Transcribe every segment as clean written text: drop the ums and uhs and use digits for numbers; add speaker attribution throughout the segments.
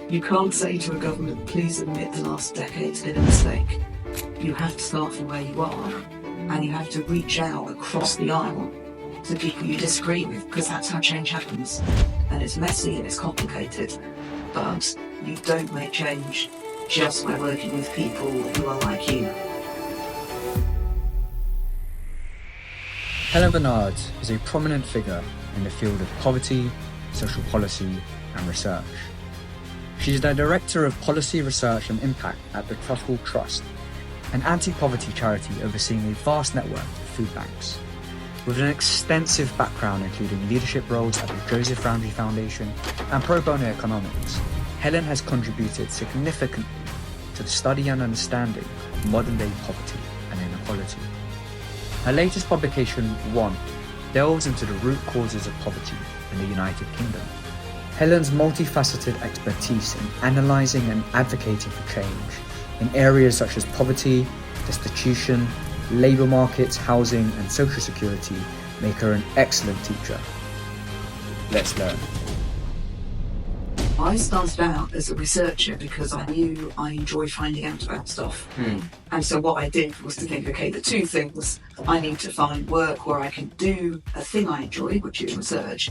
Speaker 1: You can't say to a government, please admit the last decade's been a mistake. You have to start from where you are, and you have to reach out across the aisle to people you disagree with, because that's how change happens. And it's messy and it's complicated, but you don't make change just by working with people who are like you.
Speaker 2: Helen Barnard is a prominent figure in the field of poverty, social policy and research. She's the Director of Policy, Research and Impact at the Trussell Trust, an anti-poverty charity overseeing a vast network of food banks. With an extensive background including leadership roles at the Joseph Ramsey Foundation and pro bono economics, Helen has contributed significantly to the study and understanding of modern-day poverty and inequality. Her latest publication, One, delves into the root causes of poverty in the United Kingdom. Helen's multifaceted expertise in analysing and advocating for change in areas such as poverty, destitution, labour markets, housing and social security make her an excellent teacher. Let's learn.
Speaker 1: I started out as a researcher because I knew I enjoyed finding out about stuff. And so what I did was to think, okay, the two things, I need to find work where I can do a thing I enjoy, which is research,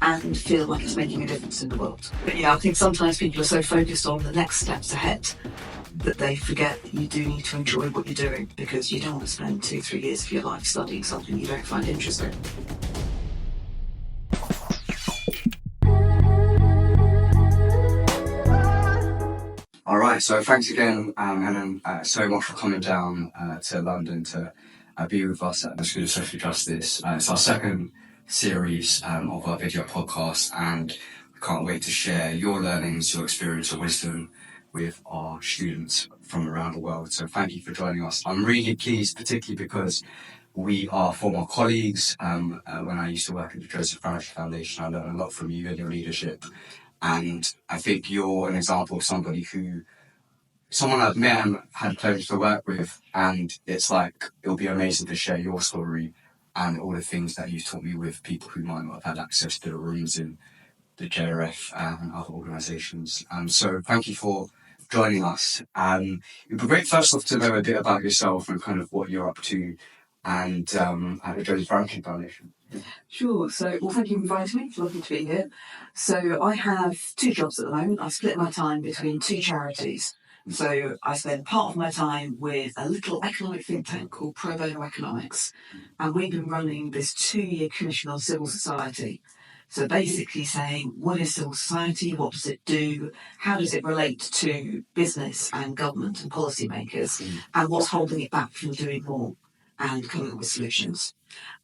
Speaker 1: and feel like it's making a difference in the world. But yeah, I think sometimes people are so focused on the next steps ahead that they forget that you do need to enjoy what you're doing, because you don't want to spend 2-3 years of your life studying something you don't find interesting.
Speaker 3: All right, so thanks again, Helen, so much for coming down to London to be with us at the School of Social Justice. It's our second series of our video podcast, and we can't wait to share your learnings, your experience, your wisdom with our students from around the world. So thank you for joining us. I'm really pleased, particularly because we are former colleagues. When I used to work at the Joseph Ramsey Foundation, I learned a lot from you and your leadership. And I think you're an example of someone I've met and had the pleasure to work with, and it's like, it'll be amazing to share your story and all the things that you've taught me with people who might not have had access to the rooms in the JRF and other organisations. So thank you for joining us. It'd be great first off to know a bit about yourself and kind of what you're up to and at the Joseph Ramsey Foundation.
Speaker 1: Sure. So, well, thank you for inviting me. It's lovely to be here. So I have 2 jobs at the moment. I split my time between 2 charities. So I spend part of my time with a little economic think tank called Pro Bono Economics, and we've been running this 2-year commission on civil society. So basically saying, what is civil society? What does it do? How does it relate to business and government and policymakers? And what's holding it back from doing more and coming up with solutions?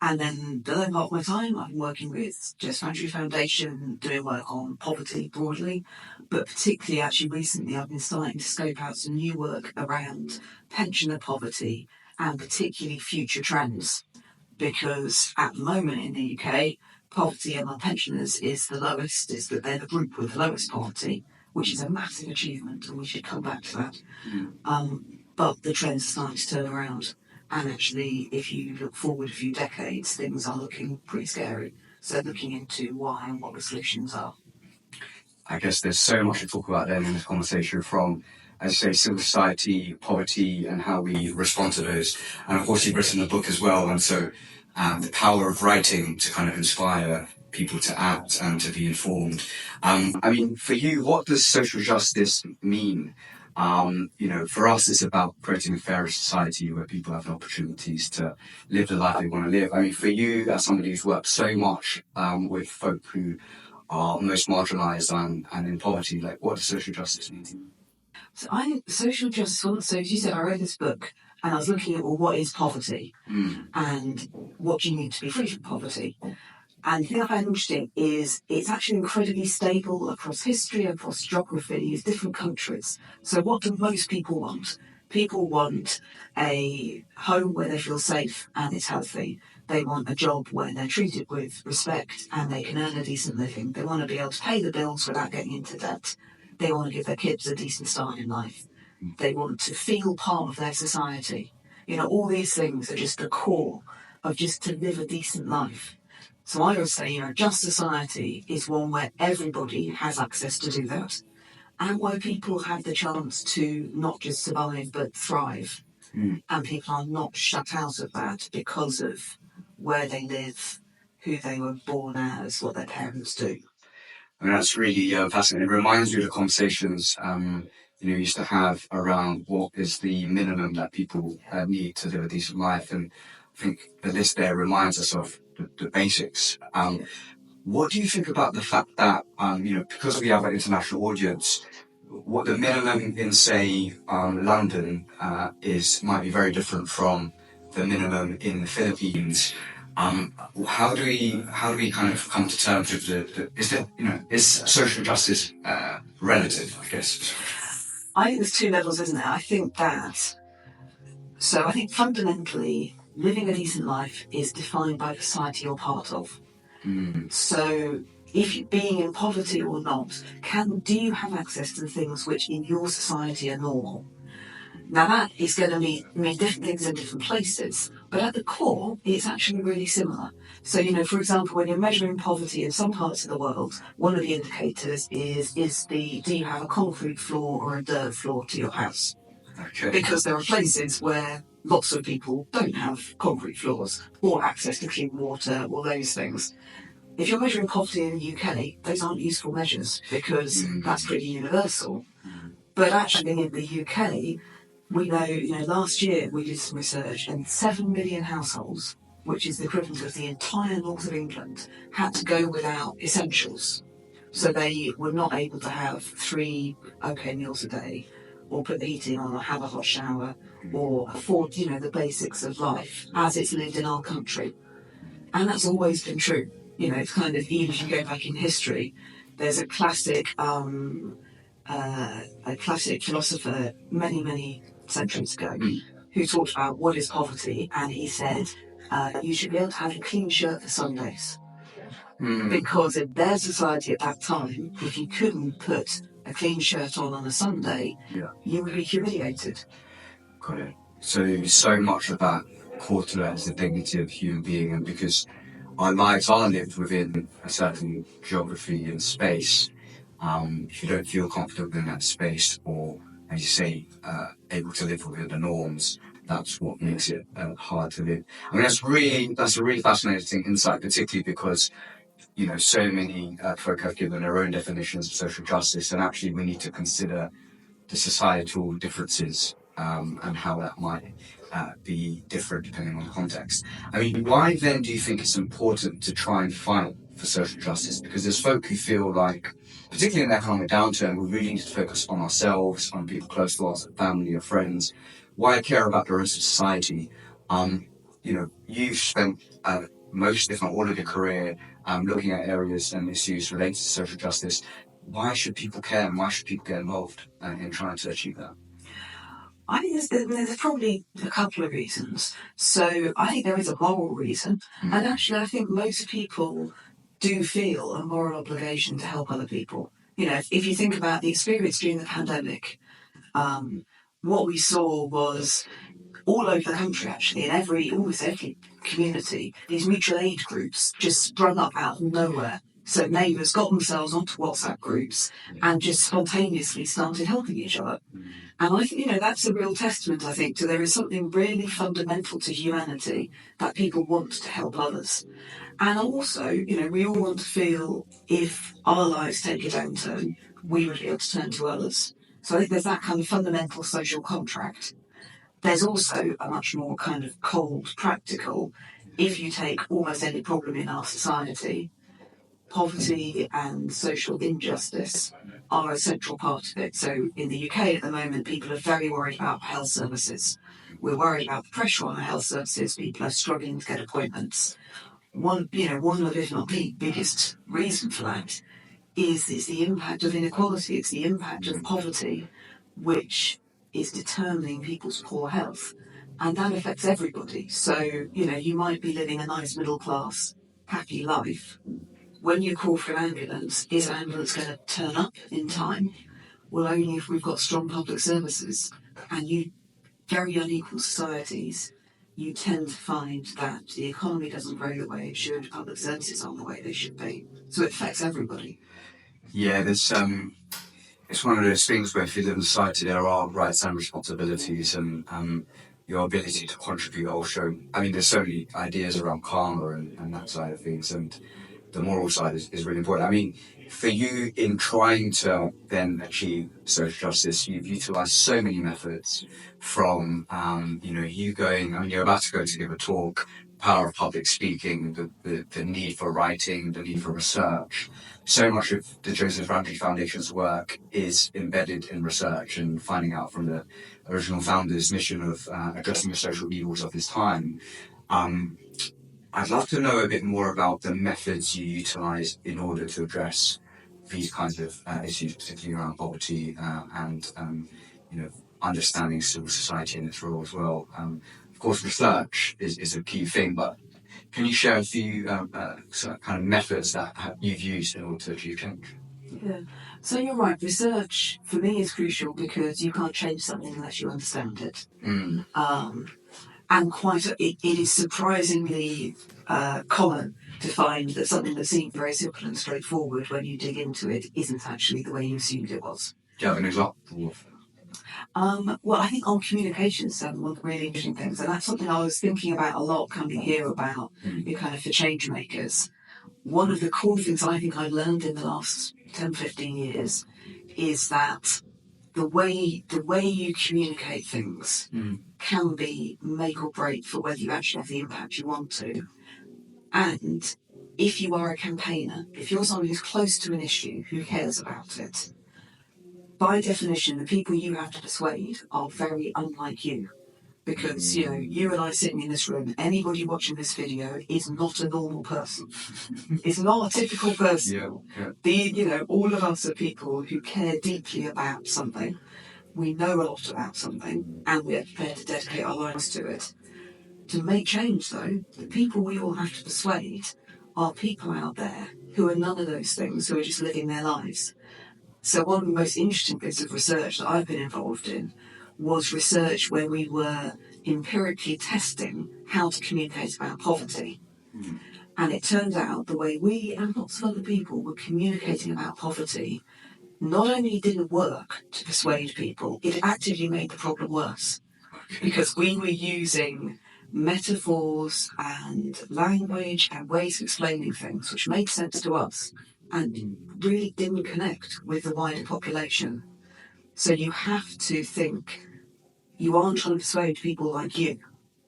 Speaker 1: And then the other part of my time, I've been working with Joseph Ramsey Foundation, doing work on poverty broadly, but particularly actually recently I've been starting to scope out some new work around pensioner poverty and particularly future trends. Because at the moment in the UK, poverty among pensioners is the lowest, they're the group with the lowest poverty, which is a massive achievement, and we should come back to that. But the trends are starting to turn around. And actually, if you look forward a few decades, things are looking pretty scary. So looking into why and what the solutions are.
Speaker 3: I guess there's so much to talk about then in this conversation, from, as you say, civil society, poverty, and how we respond to those. And of course, you've written a book as well, and so the power of writing to kind of inspire people to act and to be informed. I mean, for you, what does social justice mean? For us, it's about creating a fairer society where people have the opportunities to live the life they want to live. I mean, for you, as somebody who's worked so much with folk who are most marginalised and in poverty, like, what does social justice mean to you?
Speaker 1: So I think social justice, so as you said, I read this book and I was looking at, well, what is poverty? And what do you need to be free from poverty? And the thing I find interesting is it's actually incredibly stable across history, across geography, different countries. So what do most people want? People want a home where they feel safe and it's healthy. They want a job where they're treated with respect and they can earn a decent living. They want to be able to pay the bills without getting into debt. They want to give their kids a decent start in life. They want to feel part of their society. All these things are just the core of just to live a decent life. So I would say, a just society is one where everybody has access to do that. and where people have the chance to not just survive but thrive. And people are not shut out of that because of where they live, who they were born as, what their parents do.
Speaker 3: I mean, that's really fascinating. It reminds me of the conversations used to have around what is the minimum that people need to live a decent life. And I think the list there reminds us of the basics. What do you think about the fact that, because we have an international audience, what the minimum in, say, London might be very different from the minimum in the Philippines? How do we kind of come to terms with is social justice relative, I guess?
Speaker 1: I think there's two levels, isn't there? I think fundamentally living a decent life is defined by the society you're part of. So if you're being in poverty or not, do you have access to the things which in your society are normal? Now that is going to mean different things in different places, but at the core, it's actually really similar. So, for example, when you're measuring poverty in some parts of the world, one of the indicators is do you have a concrete floor or a dirt floor to your house?
Speaker 3: Okay.
Speaker 1: Because there are places where lots of people don't have concrete floors or access to clean water or those things. If you're measuring poverty in the UK, those aren't useful measures because that's pretty universal. But actually in the UK, we know, last year we did some research and 7 million households, which is the equivalent of the entire north of England, had to go without essentials. So they were not able to have 3 okay meals a day, or put the heating on, or have a hot shower, or afford, the basics of life as it's lived in our country. And that's always been true. It's kind of, even if you go back in history, there's a classic philosopher many centuries ago who talked about what is poverty, and he said, you should be able to have a clean shirt for Sundays. Because in their society at that time, if you couldn't put a clean shirt on a Sunday, you would be humiliated.
Speaker 3: Got it. So much of that core to that is the dignity of the human being, and because our lives are lived within a certain geography and space, if you don't feel comfortable in that space, or, as you say, able to live within the norms, that's what makes it hard to live. I mean, that's a really fascinating insight, particularly because so many folk have given their own definitions of social justice, and actually we need to consider the societal differences and how that might be different depending on the context. I mean, why then do you think it's important to try and fight for social justice? Because there's folk who feel like, particularly in the economic downturn, we really need to focus on ourselves, on people close to us, family or friends. Why care about the rest of society? You've spent most, if not all of your career looking at areas and issues related to social justice. Why should people care, and why should people get involved in trying to achieve that?
Speaker 1: I think there's probably a couple of reasons. So I think there is a moral reason, and actually I think most people do feel a moral obligation to help other people. If you think about the experience during the pandemic, what we saw was all over the country, actually, in almost every community, these mutual aid groups just sprung up out of nowhere. So neighbours got themselves onto WhatsApp groups and just spontaneously started helping each other. And I think, that's a real testament, I think, to there is something really fundamental to humanity that people want to help others. And also, we all want to feel if our lives take a downturn, we would be able to turn to others. So I think there's that kind of fundamental social contract. There's also a much more kind of cold, practical, if you take almost any problem in our society, poverty and social injustice are a central part of it. So in the UK at the moment, people are very worried about health services. We're worried about the pressure on our health services. People are struggling to get appointments. One of, if not the biggest reason for that is the impact of inequality. It's the impact of poverty, which is determining people's poor health. And that affects everybody. So, you might be living a nice middle class, happy life. When you call for an ambulance, is an ambulance going to turn up in time? Well, only if we've got strong public services. And very unequal societies, you tend to find that the economy doesn't grow the way it should, public services aren't the way they should be. So it affects everybody.
Speaker 3: Yeah, there's it's one of those things where if you live in society, there are rights and responsibilities, and your ability to contribute also. I mean, there's so many ideas around karma and that side of things, and the moral side is really important. I mean, for you in trying to then achieve social justice, you've utilised so many methods from, you going, I mean, you're about to go to give a talk, power of public speaking, the need for writing, the need for research. So much of the Joseph Ramsey Foundation's work is embedded in research and finding out from the original founder's mission of addressing the social evils of his time. I'd love to know a bit more about the methods you utilise in order to address these kinds of issues, particularly around poverty and understanding civil society in its role as well. Of course, research is a key thing, but can you share a few sort of kind of methods that you've used in order to achieve change?
Speaker 1: Yeah. So you're right. Research for me is crucial because you can't change something unless you understand it. And it is surprisingly common to find that something that seemed very simple and straightforward when you dig into it isn't actually the way you assumed it was.
Speaker 3: Do you have an example of?
Speaker 1: Well, I think on communication is one of the really interesting things, and that's something I was thinking about a lot coming here about kind of for change makers. One of the core things I think I've learned in the last 10, 15 years is that the way you communicate things can be make or break for whether you actually have the impact you want to. And if you are a campaigner, if you're someone who's close to an issue, who cares about it, by definition, the people you have to persuade are very unlike you. Because, you and I sitting in this room, anybody watching this video is not a normal person. It's not a typical person.
Speaker 3: Yeah.
Speaker 1: All of us are people who care deeply about something. We know a lot about something, and we're prepared to dedicate our lives to it. To make change, though, the people we all have to persuade are people out there who are none of those things, who are just living their lives. So one of the most interesting bits of research that I've been involved in was research where we were empirically testing how to communicate about poverty. And it turned out the way we and lots of other people were communicating about poverty not only didn't work to persuade people, it actively made the problem worse. Because we were using metaphors and language and ways of explaining things which made sense to us and really didn't connect with the wider population. So you have to think you aren't trying to persuade people like you.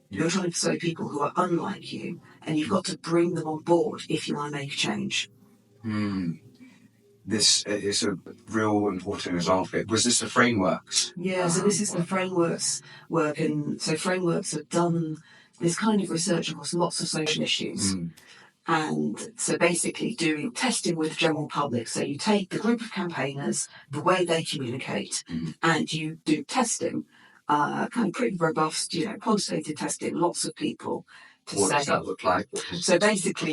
Speaker 1: You're trying to persuade people who are unlike you, and you've got to bring them on board if you want to make a change.
Speaker 3: This is a real important example. Was this the frameworks?
Speaker 1: Yeah, so this is the frameworks work, and so frameworks have done this kind of research across lots of social issues. And so basically doing testing with the general public. So you take the group of campaigners, the way they communicate, and you do testing, kind of pretty robust, quantitative testing, lots of people.
Speaker 3: What does that look like?
Speaker 1: So basically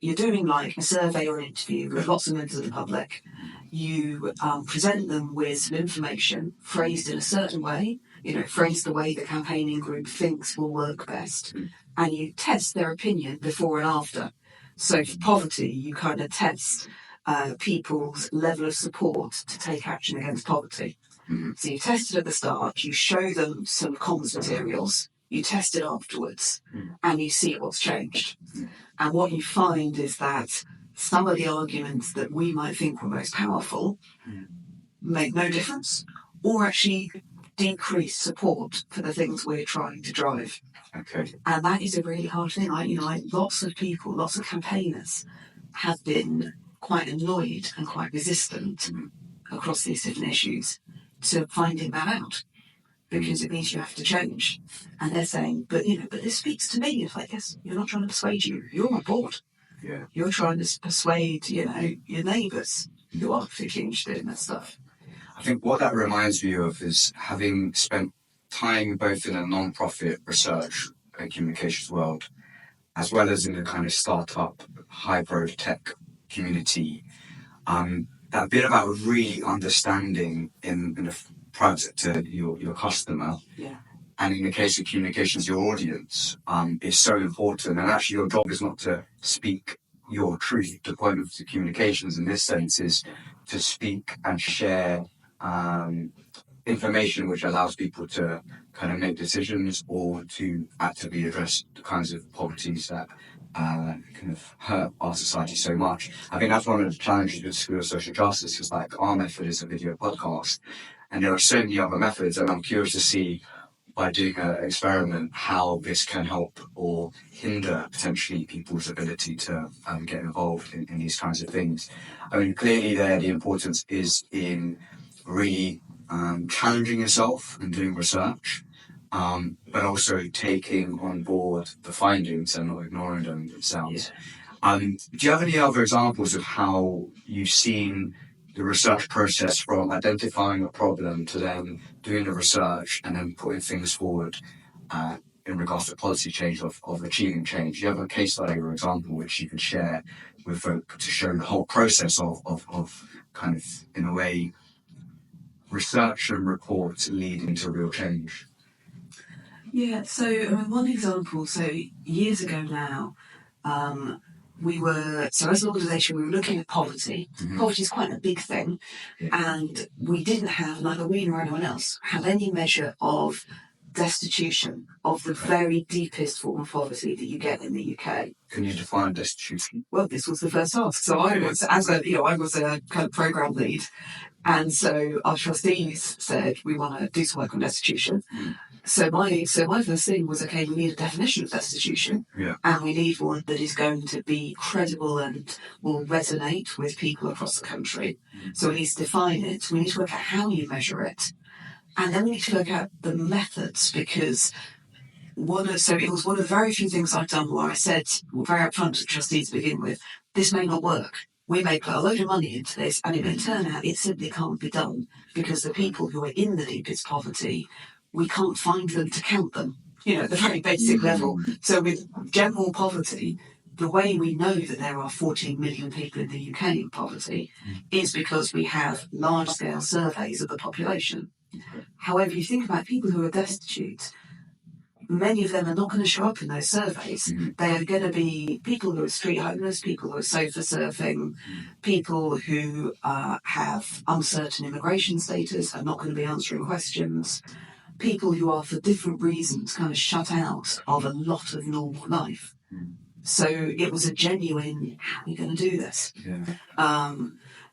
Speaker 1: you're doing like a survey or an interview with lots of members of the public. You present them with some information phrased in a certain way, phrased the way the campaigning group thinks will work best. And you test their opinion before and after. So for poverty, you kind of test people's level of support to take action against poverty. So you test it at the start, you show them some comms materials, you test it afterwards, and you see what's changed. And what you find is that some of the arguments that we might think were most powerful make no difference, or actually decrease support for the things we're trying to drive.
Speaker 3: Okay.
Speaker 1: And that is a really hard thing. Lots of people, lots of campaigners have been quite annoyed and quite resistant across these different issues to finding that out, because it means you have to change. And they're saying, but this speaks to me. It's like, yes, you're not trying to persuade you. You're on board.
Speaker 3: Yeah.
Speaker 1: You're trying to persuade, your neighbours who are particularly interested in that stuff.
Speaker 3: I think what that reminds me of is having spent time both in a non-profit research and communications world, as well as in the kind of startup, high-growth tech community. That bit about really understanding in the private sector your customer, and in the case of communications, your audience, is so important. And actually, your job is not to speak your truth. The point of the communications in this sense is to speak and share information which allows people to kind of make decisions or to actively address the kinds of poverties that kind of hurt our society so much. I think that's one of the challenges with the School of Social Justice, is like our method is a video podcast, and there are so many other methods, and I'm curious to see, by doing an experiment, how this can help or hinder potentially people's ability to get involved in these kinds of things. I mean, clearly there the importance is in really challenging yourself and doing research, but also taking on board the findings and not ignoring them, it sounds. Do you have any other examples of how you've seen the research process from identifying a problem to then doing the research and then putting things forward in regards to policy change of achieving change? Do you have a case study or example which you could share with folk to show the whole process of kind of, in a way, research and reports leading to real change?
Speaker 1: Yeah, so I mean, one example, so years ago now, as an organisation, we were looking at poverty. Mm-hmm. Poverty is quite a big thing, and we didn't have, neither we nor anyone else, have any measure of destitution, of the very deepest form of poverty that you get in the UK.
Speaker 3: Can you define destitution?
Speaker 1: Well, this was the first task. So I was, I was a kind of programme lead, and so our trustees said we want to do some work on destitution. Mm. So my first thing was, okay, we need a definition of destitution, and we need one that is going to be credible and will resonate with people across the country. Mm. So we need to define it, we need to work out how you measure it, and then we need to work out the methods, because it was one of the very few things I've done where I said, very upfront to the trustees to begin with, this may not work. We may put a load of money into this, and it may turn out it simply can't be done, because the people who are in the deepest poverty, we can't find them to count them, at the very basic level. So with general poverty, the way we know that there are 14 million people in the UK in poverty is because we have large-scale surveys of the population. However, you think about people who are destitute, many of them are not going to show up in those surveys. Mm-hmm. They are going to be people who are street homeless, people who are sofa surfing, people who have uncertain immigration status, are not going to be answering questions, people who are, for different reasons, kind of shut out of a lot of normal life. So it was a genuine, how are we going to do this? Yeah.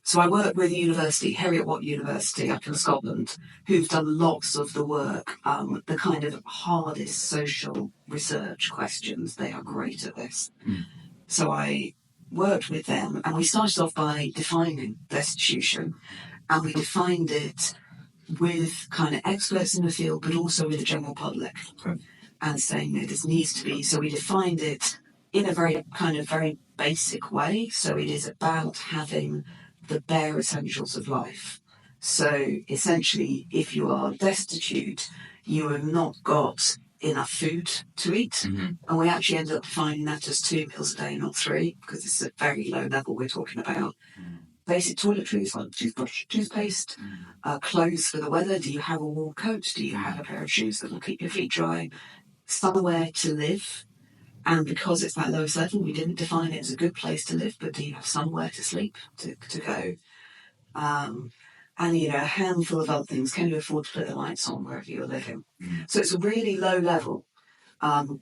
Speaker 1: So I work with a university, Heriot-Watt University up in Scotland, who've done lots of the work, the kind of hardest social research questions. They are great at this. Mm. So I worked with them, and we started off by defining destitution, and we defined it with kind of experts in the field, but also with the general public. Okay. And saying that this needs to be, so we defined it in a very basic way. So it is about having the bare essentials of life. So essentially, if you are destitute, you have not got enough food to eat. Mm-hmm. And we actually ended up defining that as 2 meals a day, not 3, because this is a very low level we're talking about. Mm-hmm. Basic toiletries like toothbrush, toothpaste, clothes for the weather. Do you have a warm coat? Do you have a pair of shoes that will keep your feet dry? Somewhere to live. And because it's that lowest level, we didn't define it as a good place to live, but do you have somewhere to sleep, to go? And, a handful of other things. Can you afford to put the lights on wherever you're living? Mm. So it's a really low level,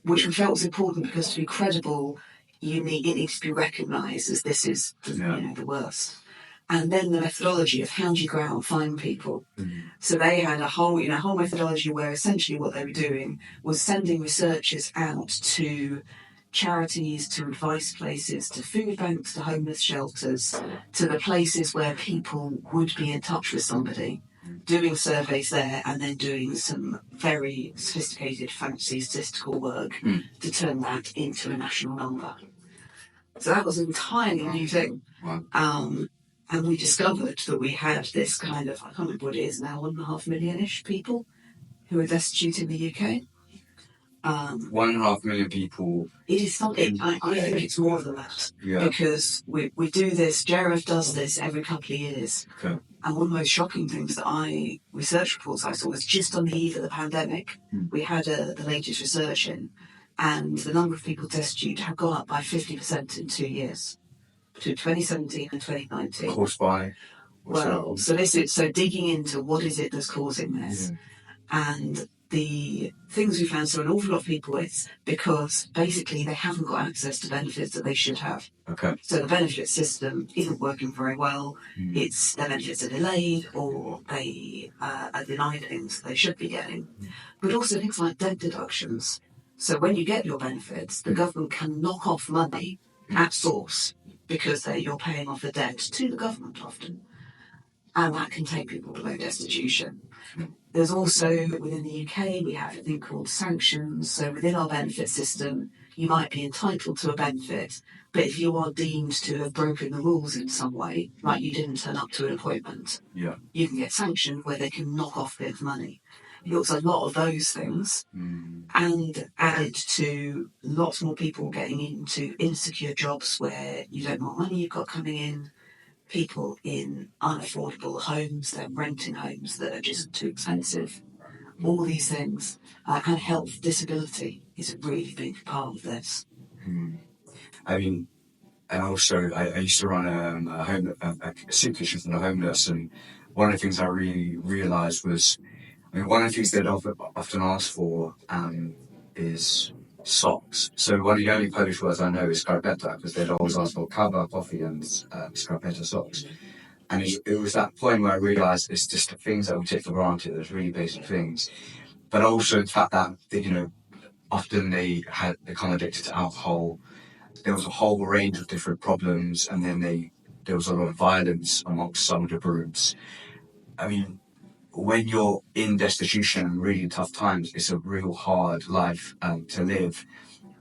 Speaker 1: which we felt was important, because to be credible, it needs to be recognised as this is the worst. And then the methodology of how do you go out and find people. Mm-hmm. So they had a whole methodology where essentially what they were doing was sending researchers out to charities, to advice places, to food banks, to homeless shelters, to the places where people would be in touch with somebody, doing surveys there, and then doing some very sophisticated, fancy statistical work to turn that into a national number. So that was an entirely new thing. Wow. And we discovered that we had this kind of, I can't remember what it is now, 1.5 million-ish people who are destitute in the UK.
Speaker 3: 1.5 million people.
Speaker 1: It is something, I think it's more than that. Yeah. Because we do this, JRF does this every couple of years. Okay. And one of the most shocking things that research reports I saw was just on the eve of the pandemic, we had the latest research in, and the number of people destitute have gone up by 50% in 2 years. Between 2017 and 2019.
Speaker 3: Caused by?
Speaker 1: Well, so digging into what is it that's causing this, and the things we found. So an awful lot of people, it's because basically they haven't got access to benefits that they should have.
Speaker 3: Okay.
Speaker 1: So the benefit system isn't working very well. It's their benefits are delayed, or they are denied things they should be getting. But also things like debt deductions. So when you get your benefits, the government can knock off money at source because you're paying off a debt to the government often. And that can take people below destitution. There's also, within the UK, we have a thing called sanctions. So within our benefit system, you might be entitled to a benefit, but if you are deemed to have broken the rules in some way, like you didn't turn up to an appointment, you can get sanctioned where they can knock off a bit of money. It was a lot of those things, and added to lots more people getting into insecure jobs where you don't know what money you've got coming in, people in unaffordable homes, they're renting homes that are just too expensive, all these things, and health disability is a really big part of this.
Speaker 3: I mean, and also I used to run a soup kitchen for the homeless, and one of the things I really realised was, one of the things they'd often ask for is socks. So one of the only Polish words I know is skarpeta, because they'd always ask for kawa, coffee, and skarpeta socks. And it was that point where I realised it's just the things that we take for granted, those really basic things. But also the fact that, often they become addicted to alcohol. There was a whole range of different problems, and then there was a lot of violence amongst some of the groups. I mean, when you're in destitution and really tough times, it's a real hard life to live.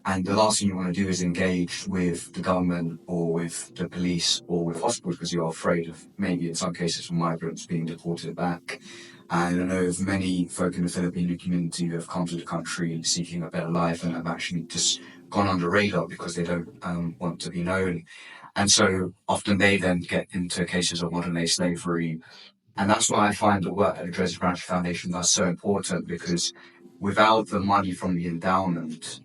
Speaker 3: And the last thing you want to do is engage with the government or with the police or with hospitals, because you're afraid of, maybe in some cases, migrants being deported back. And I know of many folk in the Filipino community who have come to the country seeking a better life and have actually just gone under radar because they don't want to be known. And so often they then get into cases of modern day slavery. And that's why I find the work at the Joseph Branch Foundation that's so important, because without the money from the endowment,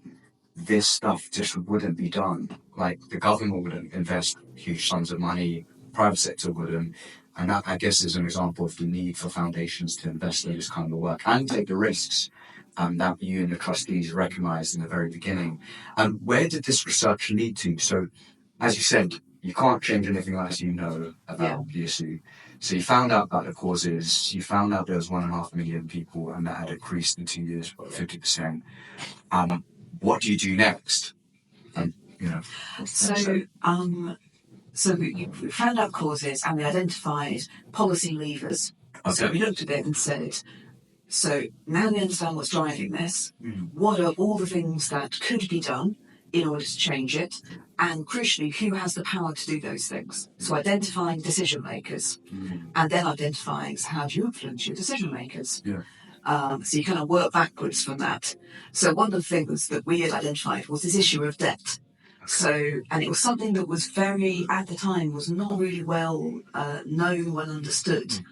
Speaker 3: this stuff just wouldn't be done. Like, the government wouldn't invest huge sums of money, private sector wouldn't. And that, I guess, is an example of the need for foundations to invest in this kind of work and take the risks that you and the trustees recognised in the very beginning. And where did this research lead to? So, as you said, you can't change anything unless you know about the issue. So you found out about the causes, you found out there was 1.5 million people, and that had increased in 2 years by 50%. What do you do next?
Speaker 1: So we found out causes, and we identified policy levers. Okay. So we looked at it and said, so now we understand what's driving this. What are all the things that could be done in order to change it? And crucially, who has the power to do those things? So identifying decision makers, and then identifying how do you influence your decision makers. So you kind of work backwards from that. So one of the things that we had identified was this issue of debt. So, and it was something that was at the time, was not really well known, well understood.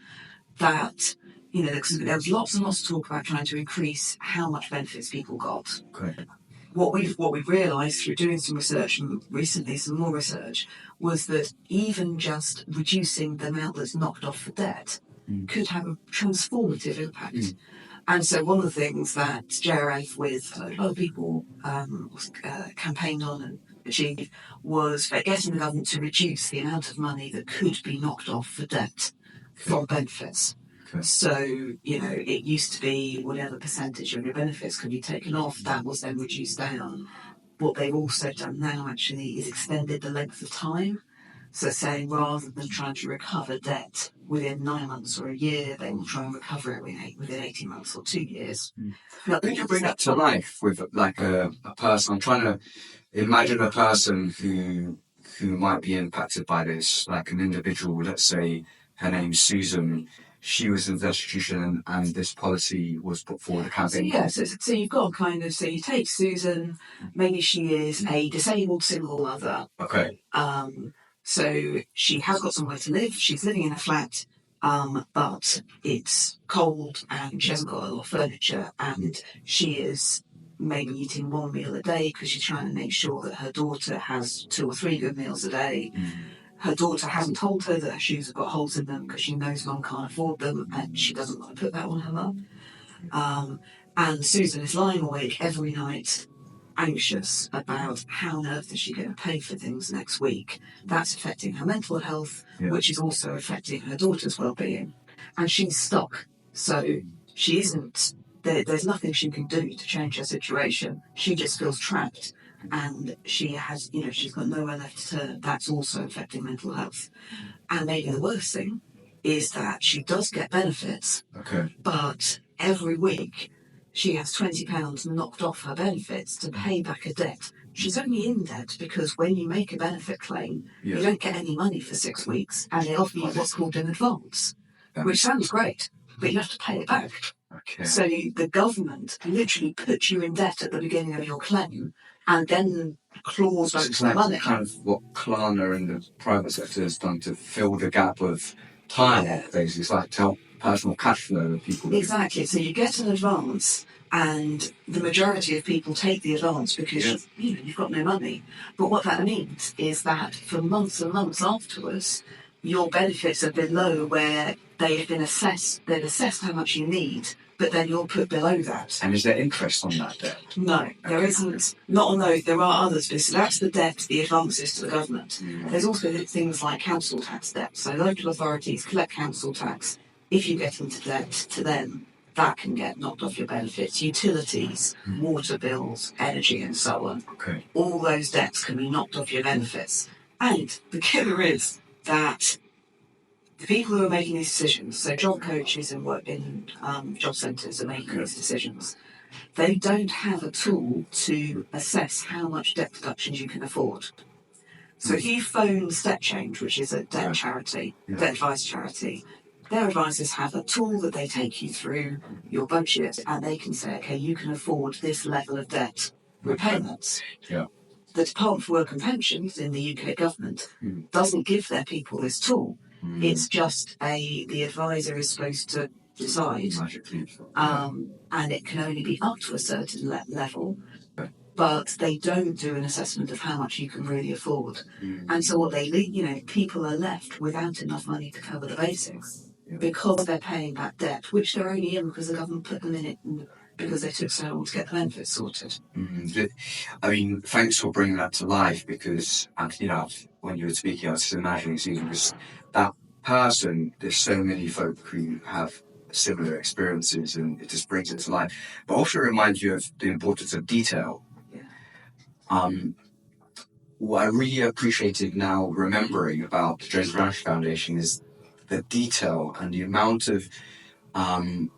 Speaker 1: That, because there was lots and lots of talk about trying to increase how much benefits people got.
Speaker 3: Okay.
Speaker 1: What we've realised through doing some research, and recently some more research, was that even just reducing the amount that's knocked off for debt could have a transformative impact. And so one of the things that JRF, with a lot of people, campaigned on and achieved, was getting the government to reduce the amount of money that could be knocked off for debt from benefits. Okay. So, it used to be whatever percentage of your benefits could be taken off, that was then reduced down. What they've also done now, actually, is extended the length of time. So saying, rather than trying to recover debt within 9 months or a year, they will try and recover it within 18 months or 2 years.
Speaker 3: Now, could you bring that to life with like a person? I'm trying to imagine a person who might be impacted by this, like an individual. Let's say her name's Susan. She was in destitution, and this policy was put forward.
Speaker 1: So you've got so you take Susan. Maybe she is a disabled single mother.
Speaker 3: Okay.
Speaker 1: So she has got somewhere to live. She's living in a flat, but it's cold and she hasn't got a lot of furniture, and she is maybe eating one meal a day because she's trying to make sure that her daughter has 2 or 3 good meals a day. Her daughter hasn't told her that her shoes have got holes in them because she knows mum can't afford them and she doesn't want to put that on her mum. And Susan is lying awake every night, anxious about how on earth is she going to pay for things next week. That's affecting her mental health, which is also affecting her daughter's well-being. And she's stuck. So she isn't, there's nothing she can do to change her situation. She just feels trapped. And she has, she's got nowhere left to turn. That's also affecting mental health. And maybe the worst thing is that she does get benefits, but every week she has £20 knocked off her benefits to pay back a debt. She's only in debt because when you make a benefit claim, you don't get any money for 6 weeks, and they offer you what's called an advance, which sounds great, but you have to pay it back. So the government literally puts you in debt at the beginning of your claim and then claws back the money.
Speaker 3: Kind of what Klarna and the private sector has done to fill the gap of time. Basically, it's like to help personal cash flow of people.
Speaker 1: Exactly. So you get an advance, and the majority of people take the advance because you've got no money. But what that means is that for months and months afterwards, your benefits have been low where they've assessed how much you need, but then you're put below that.
Speaker 3: And is there interest on that debt?
Speaker 1: No, there isn't. Not on those. There are others. So that's the debt, the advances to the government. There's also things like council tax debt. So local authorities collect council tax. If you get into debt to them, that can get knocked off your benefits. Utilities, water bills, energy, and so on. All those debts can be knocked off your benefits. And the killer is that the people who are making these decisions, so job coaches and work in job centres are making these decisions, they don't have a tool to assess how much debt deductions you can afford. So if you phone Step Change, which is a debt charity, debt advice charity, their advisors have a tool that they take you through your budget, and they can say, okay, you can afford this level of debt repayments. The Department for Work and Pensions in the UK government doesn't give their people this tool. It's just the advisor is supposed to decide, and it can only be up to a certain level, but they don't do an assessment of how much you can really afford. And so what people are left without enough money to cover the basics because they're paying that debt, which they're only in because the government put them in it because they took so long to get the benefits sorted.
Speaker 3: I mean, thanks for bringing that to life, because when you were speaking, I was just imagining because that person, there's so many folk who have similar experiences, and it just brings it to life. But also reminds you of the importance of detail. What I really appreciated now remembering about the Joseph Nash Foundation is the detail and the amount of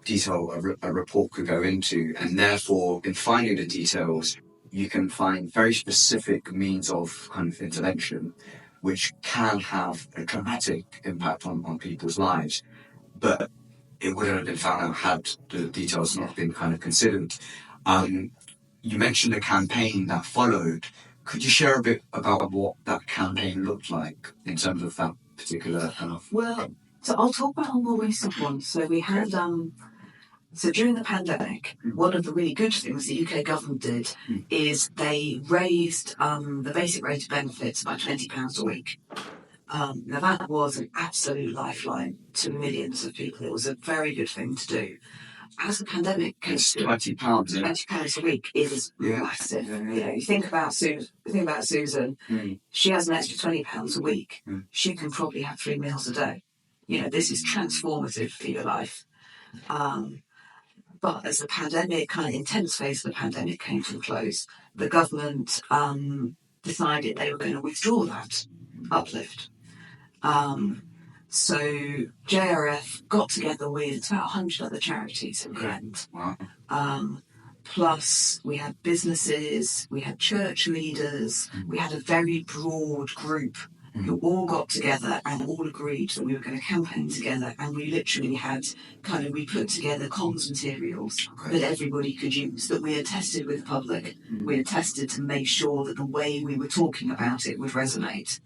Speaker 3: detail a report could go into, and therefore in finding the details you can find very specific means of kind of intervention which can have a dramatic impact on people's lives, but it wouldn't have been found out had the details not been kind of considered. You mentioned the campaign that followed. Could you share a bit about what that campaign looked like in terms of that particular kind of...
Speaker 1: Well, so I'll talk about a more recent one. So we had, so during the pandemic, one of the really good things the UK government did is they raised the basic rate of benefits by £20 a week. Now that was an absolute lifeline to millions of people. It was a very good thing to do. As the pandemic came through, £20 a week is massive. You think about Susan. She has an extra £20 a week. She can probably have 3 meals a day. This is transformative for your life. But as the pandemic, kind of intense phase of the pandemic came to a close, the government decided they were going to withdraw that uplift. So JRF got together with about 100 other charities in the end. Plus we had businesses, we had church leaders, we had a very broad group who all got together and all agreed that we were going to campaign together, and we literally had we put together comms materials that everybody could use, that we had tested with the public. We had tested to make sure that the way we were talking about it would resonate.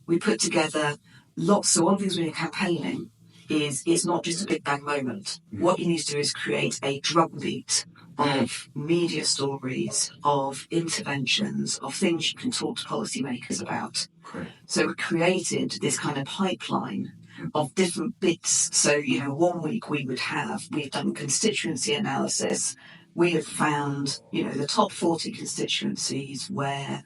Speaker 1: We put together so one of the things when you're campaigning is it's not just a big bang moment. What you need to do is create a drumbeat of media stories, of interventions, of things you can talk to policymakers about. So we created this kind of pipeline of different bits. So, 1 week we've done constituency analysis. We have found, the top 40 constituencies where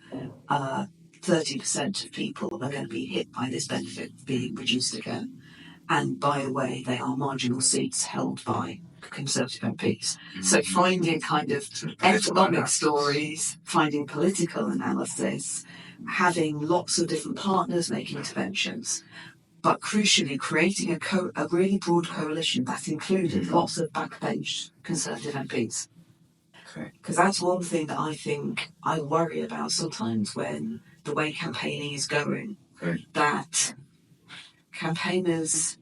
Speaker 1: 30% of people are going to be hit by this benefit being reduced again. And by the way, they are marginal seats held by Conservative MPs. So finding kind of economic stories, finding political analysis, having lots of different partners making interventions, but crucially creating a really broad coalition that included lots of backbench Conservative MPs. Because that's one thing that I think I worry about sometimes when the way campaigning is going, that campaigners...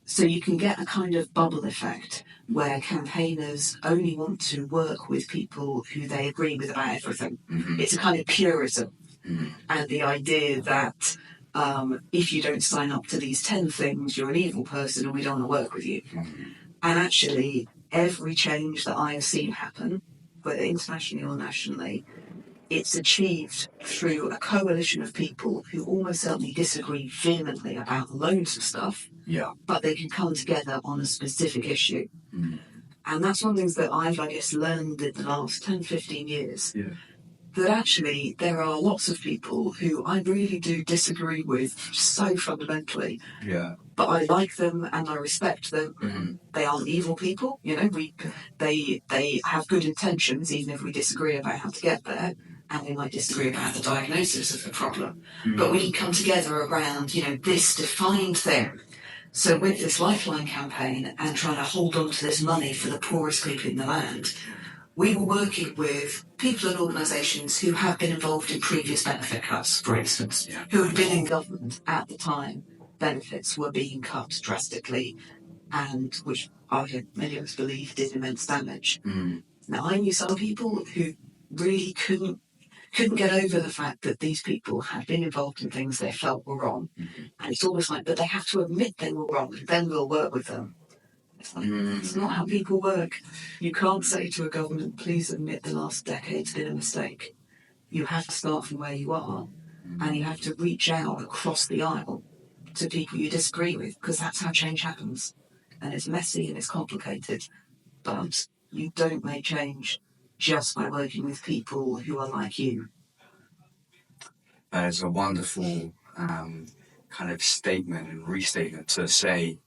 Speaker 1: So you can get a kind of bubble effect where campaigners only want to work with people who they agree with about everything. It's a kind of purism. And the idea that if you don't sign up to these 10 things, you're an evil person and we don't want to work with you. And actually, every change that I have seen happen, whether internationally or nationally, it's achieved through a coalition of people who almost certainly disagree vehemently about loads of stuff, but they can come together on a specific issue. And that's one of the things that I've, learned in the last 10, 15 years, that actually there are lots of people who I really do disagree with so fundamentally. But I like them and I respect them. They aren't evil people, they have good intentions, even if we disagree about how to get there. And we might disagree about the diagnosis of the problem. But we can come together around, this defined thing. So with this Lifeline campaign and trying to hold on to this money for the poorest people in the land, we were working with people and organisations who have been involved in previous benefit cuts, for instance, who had been in government at the time benefits were being cut drastically, and which many of us believe did immense damage. Now, I knew some people who really couldn't get over the fact that these people had been involved in things they felt were wrong. And it's almost like, but they have to admit they were wrong, and then we'll work with them. It's not how people work. You can't say to a government, please admit the last decade's been a mistake. You have to start from where you are, and you have to reach out across the aisle to people you disagree with, because that's how change happens. And it's messy and it's complicated, but you don't make change just by working with people who are like you.
Speaker 3: That is a wonderful kind of statement and restatement to say,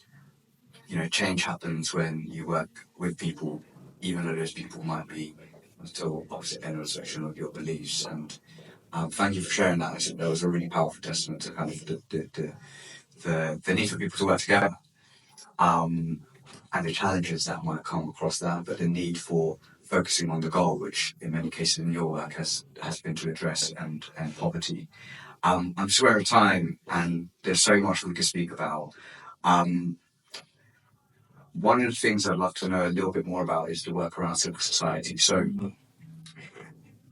Speaker 3: change happens when you work with people, even though those people might be still opposite end of the spectrum of your beliefs. And thank you for sharing that. I think that was a really powerful testament to kind of the need for people to work together, and the challenges that might come across that, but the need for focusing on the goal, which in many cases in your work has been to address and poverty. I'm swear of time, and there's so much we could speak about. One of the things I'd love to know a little bit more about is the work around civil society. So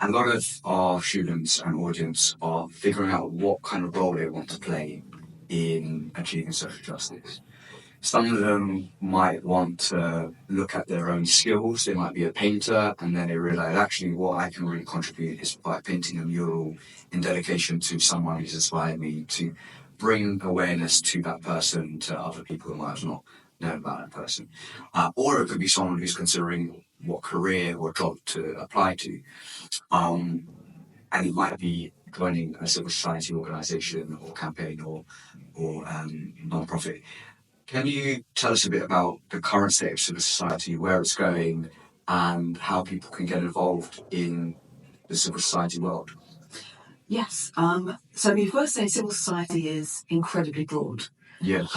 Speaker 3: a lot of our students and audience are figuring out what kind of role they want to play in achieving social justice. Some of them might want to look at their own skills. They might be a painter, and then they realize actually what I can really contribute is by painting a mural in dedication to someone who's inspired me, to bring awareness to that person, to other people who might have not known about that person. Or it could be someone who's considering what career or job to apply to. And it might be joining a civil society organisation or campaign or non-profit. Can you tell us a bit about the current state of civil society, where it's going, and how people can get involved in the civil society world?
Speaker 1: Yes. So we first say civil society is incredibly broad.
Speaker 3: Yes.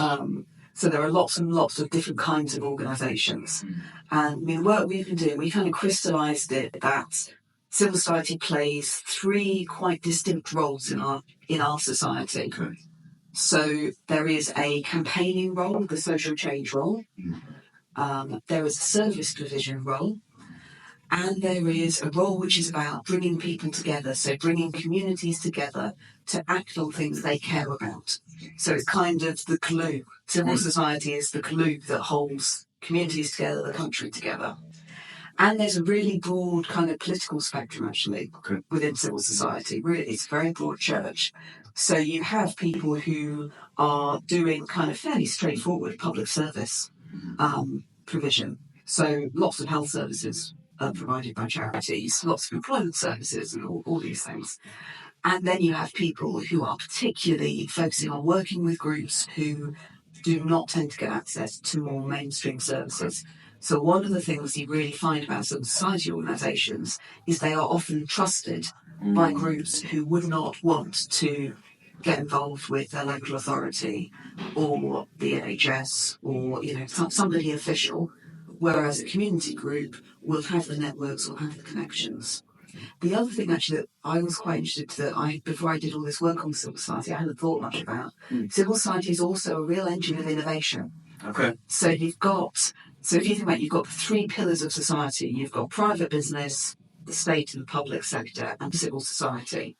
Speaker 1: So there are lots and lots of different kinds of organisations. And the work we've been doing, we kind of crystallised it that civil society plays three quite distinct roles in our society.
Speaker 3: Okay.
Speaker 1: So there is a campaigning role, the social change role. There is a service provision role. And there is a role which is about bringing people together, so bringing communities together to act on things they care about. So it's kind of the glue. Civil society is the glue that holds communities together, the country together. And there's a really broad kind of political spectrum, actually, within civil society. Really, it's a very broad church. So you have people who are doing kind of fairly straightforward public service provision. So lots of health services are provided by charities, lots of employment services and all these things. And then you have people who are particularly focusing on working with groups who do not tend to get access to more mainstream services. So one of the things you really find about civil society organisations is they are often trusted by groups who would not want to get involved with their local authority or the NHS or somebody official, whereas a community group will have the networks or have the connections. The other thing actually that I was quite interested before I did all this work on civil society, I hadn't thought much about. Civil society is also a real engine of innovation.
Speaker 3: Okay.
Speaker 1: So if you think about it, you've got the three pillars of society. You've got private business, the state and the public sector, and civil society.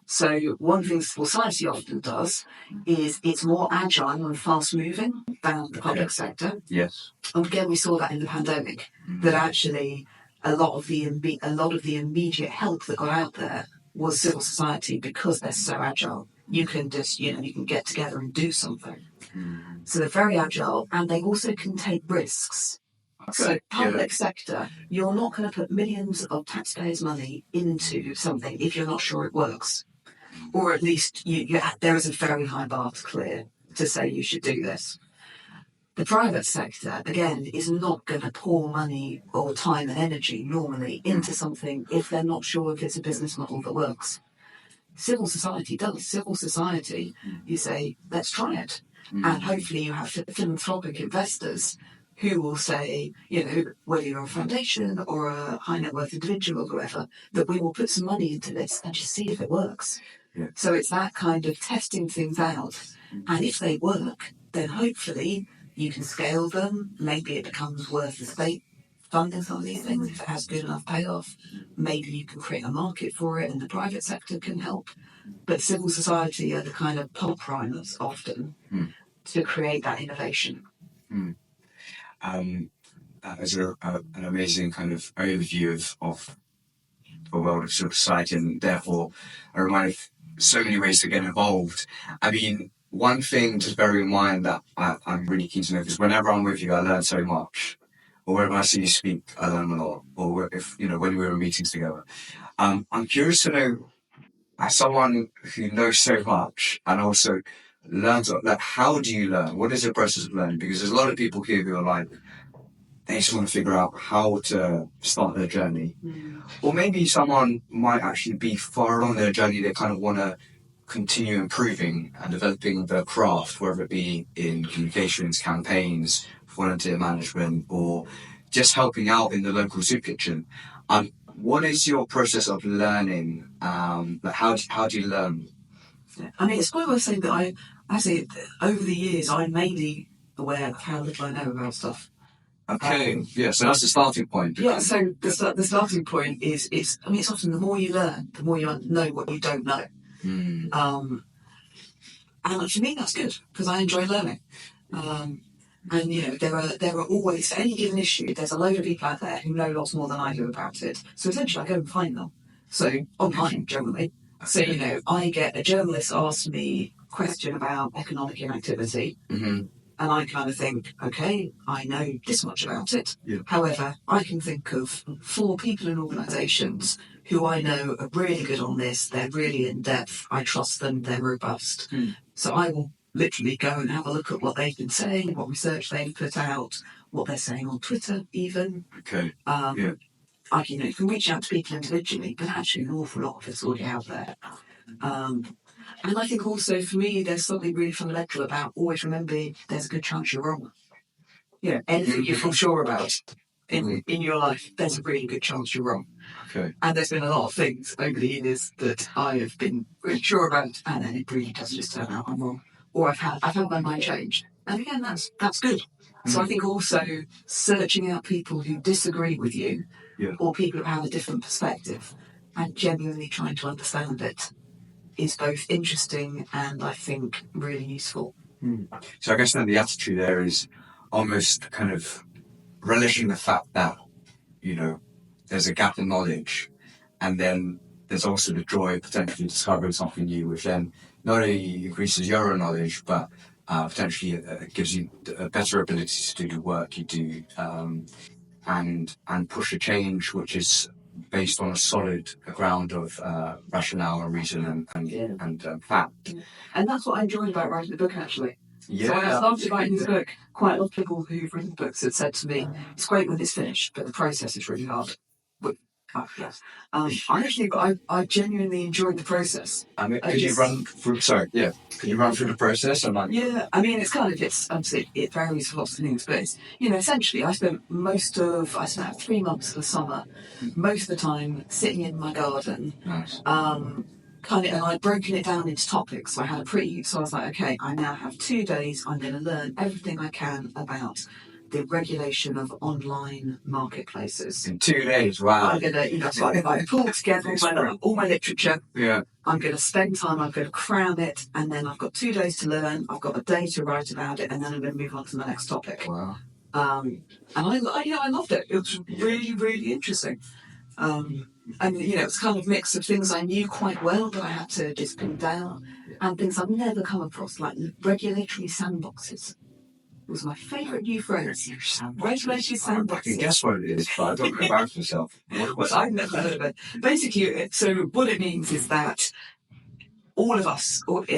Speaker 1: So one thing civil society often does is it's more agile and fast moving than the public sector.
Speaker 3: Yes.
Speaker 1: And again, we saw that in the pandemic, that actually a lot of the immediate help that got out there was civil society because they're so agile. You can just, you can get together and do something. So they're very agile, and they also can take risks. Okay. So public sector, you're not going to put millions of taxpayers' money into something if you're not sure it works. Or at least there is a very high bar to clear to say you should do this. The private sector, again, is not going to pour money or time and energy normally into something if they're not sure if it's a business model that works. Civil society does. Civil society, you say, let's try it. And hopefully you have philanthropic investors who will say, whether you're a foundation or a high net worth individual or whoever, that we will put some money into this and just see if it works. Yeah. So it's that kind of testing things out. And if they work, then hopefully you can scale them. Maybe it becomes worth the state funding some of these things if it has good enough payoff. Maybe you can create a market for it and the private sector can help. But civil society are the kind of pump primers often to create that innovation.
Speaker 3: That is an amazing kind of overview of the world of civil society, and therefore a reminder of so many ways to get involved. I mean, one thing to bear in mind that I'm really keen to know, because whenever I'm with you, I learn so much. Or whenever I see you speak, I learn a lot. Or if when we're in meetings together, I'm curious to know, as someone who knows so much and also learns, how do you learn? What is the process of learning? Because there's a lot of people here who are like, they just want to figure out how to start their journey. Or maybe someone might actually be far along their journey. They kind of want to continue improving and developing their craft, whether it be in communications, campaigns, volunteer management, or just helping out in the local soup kitchen. What is your process of learning? How do you learn?
Speaker 1: I mean, it's quite worth saying that I say over the years, I'm mainly aware of how little I know about stuff.
Speaker 3: Okay, so that's the starting point.
Speaker 1: Yeah, so the starting point is, it's often the more you learn, the more you know what you don't know. And for me, that's good, because I enjoy learning. And, there are always, for any given issue, there's a load of people out there who know lots more than I do about it. So essentially, I go and find them. So online, generally. So, I get a journalist ask me a question about economic inactivity. And I kind of think, okay, I know this much about it. Yeah. However, I can think of 4 people in organisations who I know are really good on this. They're really in depth. I trust them. They're robust. So I will literally go and have a look at what they've been saying, what research they've put out, what they're saying on Twitter even.
Speaker 3: Okay.
Speaker 1: You can reach out to people individually, but actually an awful lot of it's already out there. And I think also for me, there's something really fundamental about always remembering there's a good chance you're wrong. Anything you feel sure about in your life, there's a really good chance you're wrong.
Speaker 3: Okay.
Speaker 1: And there's been a lot of things over the years that I have been really sure about, and then it really does just turn out I'm wrong. Or I've had my mind changed. And again, that's good. So I think also searching out people who disagree with you, or people who have a different perspective, and genuinely trying to understand it is both interesting and I think really useful.
Speaker 3: So I guess then the attitude there is almost kind of relishing the fact that, there's a gap in knowledge, and then there's also the joy of potentially discovering something new, which then not only increases your own knowledge, but potentially gives you a better ability to do the work you do, and push a change which is based on a solid ground of rationale and reason and fact.
Speaker 1: And that's what I enjoyed about writing the book, actually.
Speaker 3: Yeah.
Speaker 1: So when I started writing this book, quite a lot of people who've written books had said to me, it's great when it's finished, but the process is really hard. Yes. I genuinely enjoyed the process.
Speaker 3: Could you run through the process?
Speaker 1: Yeah, I mean, it varies for lots of things, but it's, essentially I spent about 3 months of the summer, most of the time sitting in my garden.
Speaker 3: Nice.
Speaker 1: And I'd broken it down into topics. So I was like, okay, I now have 2 days. I'm going to learn everything I can about the regulation of online marketplaces.
Speaker 3: In 2 days, wow.
Speaker 1: I'm going to, so I pulled together all my literature.
Speaker 3: Yeah.
Speaker 1: I'm going to spend time, I'm going to cram it, and then I've got 2 days to learn. I've got a day to write about it, and then I'm going to move on to the next topic.
Speaker 3: Wow.
Speaker 1: And I loved it. It was really, really interesting. It was kind of a mix of things I knew quite well, but I had to just pin down, and things I've never come across, like regulatory sandboxes. It was my favourite new phrase. Regulatory sandboxes.
Speaker 3: I can guess what it is, but I don't know about myself.
Speaker 1: I've never heard of it. Basically, so what it means is that all of us, all of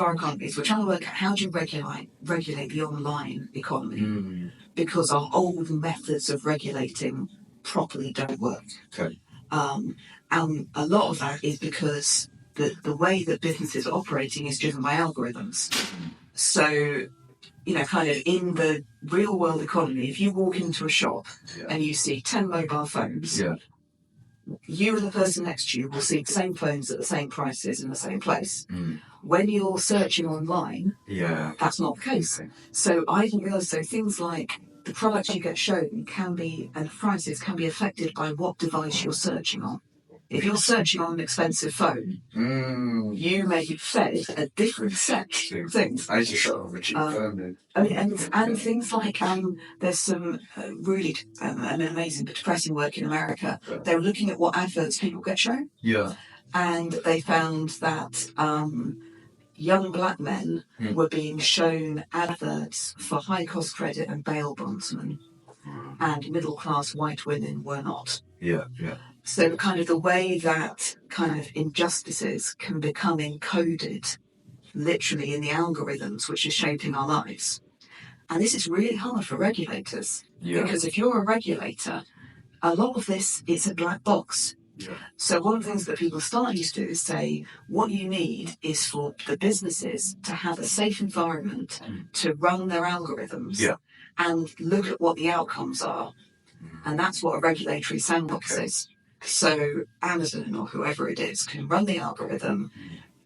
Speaker 1: our economies, we're trying to work out how do you regulate the online economy, because our old methods of regulating properly don't work.
Speaker 3: Okay.
Speaker 1: And a lot of that is because the way that businesses are operating is driven by algorithms. So, kind of in the real world economy, if you walk into a shop and you see 10 mobile phones, you and the person next to you will see the same phones at the same prices in the same place. When you're searching online, that's not the case. So I didn't realise, things like the products you get shown and prices can be affected by what device you're searching on. If you're searching on an expensive phone, you may be fed a different set of things.
Speaker 3: I just shot of a cheap phone.
Speaker 1: And things like there's some really amazing but depressing work in America. They were looking at what adverts people get shown.
Speaker 3: Yeah.
Speaker 1: And they found that young black men were being shown adverts for high-cost credit and bail bondsmen, and middle-class white women were not.
Speaker 3: Yeah.
Speaker 1: So kind of the way that kind of injustices can become encoded literally in the algorithms which are shaping our lives. And this is really hard for regulators. Because if you're a regulator, a lot of this is a black box. So one of the things that people are starting to do is say, what you need is for the businesses to have a safe environment to run their algorithms and look at what the outcomes are. And that's what a regulatory sandbox is. So Amazon or whoever it is can run the algorithm,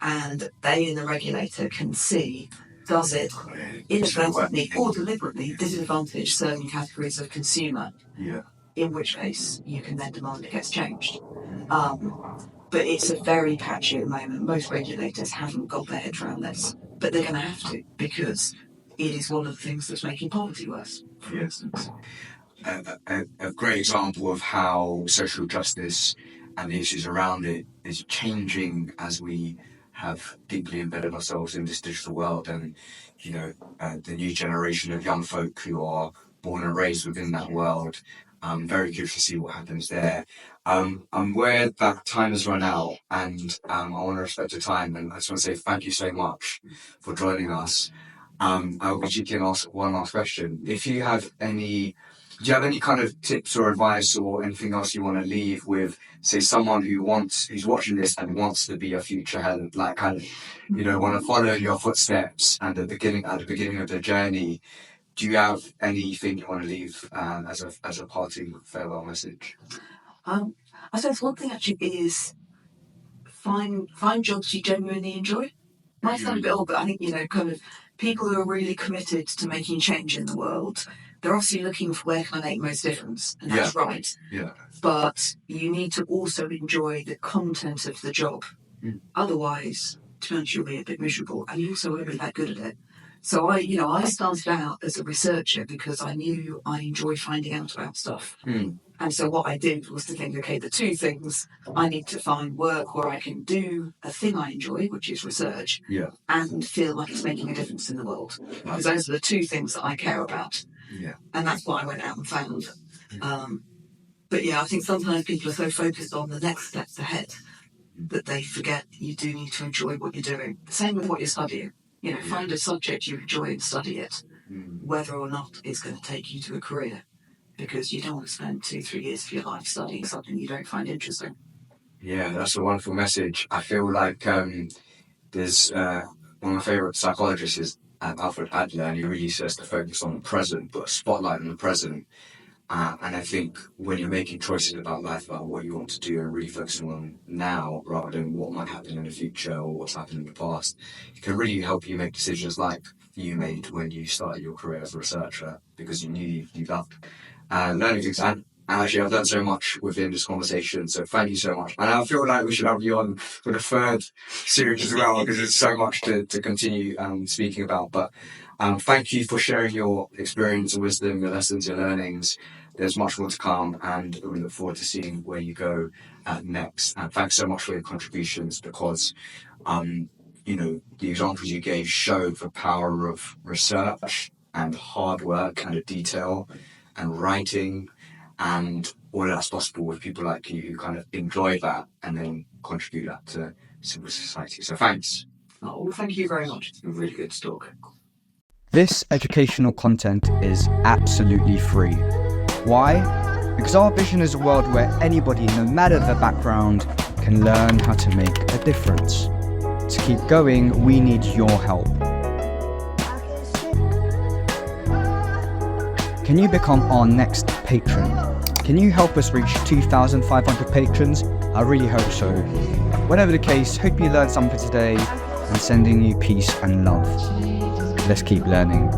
Speaker 1: and they and the regulator can see, does it inadvertently or deliberately disadvantage certain categories of consumer? In which case you can then demand it gets changed. But it's a very patchy at the moment. Most regulators haven't got their heads around this, but they're going to have to, because it is one of the things that's making poverty worse, for instance.
Speaker 3: A great example of how social justice and the issues around it is changing as we have deeply embedded ourselves in this digital world, and the new generation of young folk who are born and raised within that world. I'm very curious to see what happens there. I'm aware that time has run out, and I want to respect your time, and I just want to say thank you so much for joining us. I'll be cheeky and ask one last question. Do you have any kind of tips or advice or anything else you want to leave with, say, someone who's watching this and wants to be a future Helen, like kind of, want to follow your footsteps and at the beginning of the journey? Do you have anything you want to leave as a parting farewell message?
Speaker 1: I suppose one thing actually is find jobs you genuinely enjoy. Might sound a bit odd, but I think, kind of people who are really committed to making change in the world, they're obviously looking for where can I make most difference, and that's right.
Speaker 3: Yeah.
Speaker 1: But you need to also enjoy the content of the job. Otherwise, to be honest, you'll be a bit miserable, and you also won't be that good at it. So I started out as a researcher because I knew I enjoy finding out about stuff. And so what I did was to think, okay, the two things, I need to find work where I can do a thing I enjoy, which is research, and feel like it's making a difference in the world. Because those are the two things that I care about. And that's what I went out and found. But yeah, I think sometimes people are so focused on the next steps ahead that they forget you do need to enjoy what you're doing. The same with what you're studying. Find a subject you enjoy and study it, whether or not it's going to take you to a career. Because you don't want to spend 2-3 years of your life studying something you don't find interesting.
Speaker 3: Yeah, that's a wonderful message. I feel like there's one of my favourite psychologists is Alfred Adler, and he really says to focus on the present, put a spotlight on the present. And I think when you're making choices about life, about what you want to do, and really focusing on now rather than what might happen in the future or what's happened in the past, it can really help you make decisions like you made when you started your career as a researcher, because you knew you loved learning things. And actually, I've learned so much within this conversation, so thank you so much. And I feel like we should have you on for the third series as well, because there's so much to continue speaking about. But thank you for sharing your experience and wisdom, your lessons, your learnings. There's much more to come, and we look forward to seeing where you go next. And thanks so much for your contributions, because the examples you gave show the power of research and hard work and the detail and writing, and all that's possible with people like you who kind of enjoy that and then contribute that to civil society. So thanks.
Speaker 1: Oh, well, thank you very much. It's been really good to talk.
Speaker 2: This educational content is absolutely free. Why? Because our vision is a world where anybody, no matter their background, can learn how to make a difference. To keep going, we need your help. Can you become our next patron? Can you help us reach 2,500 patrons? I really hope so. Whatever the case, hope you learned something today, and sending you peace and love. Let's keep learning.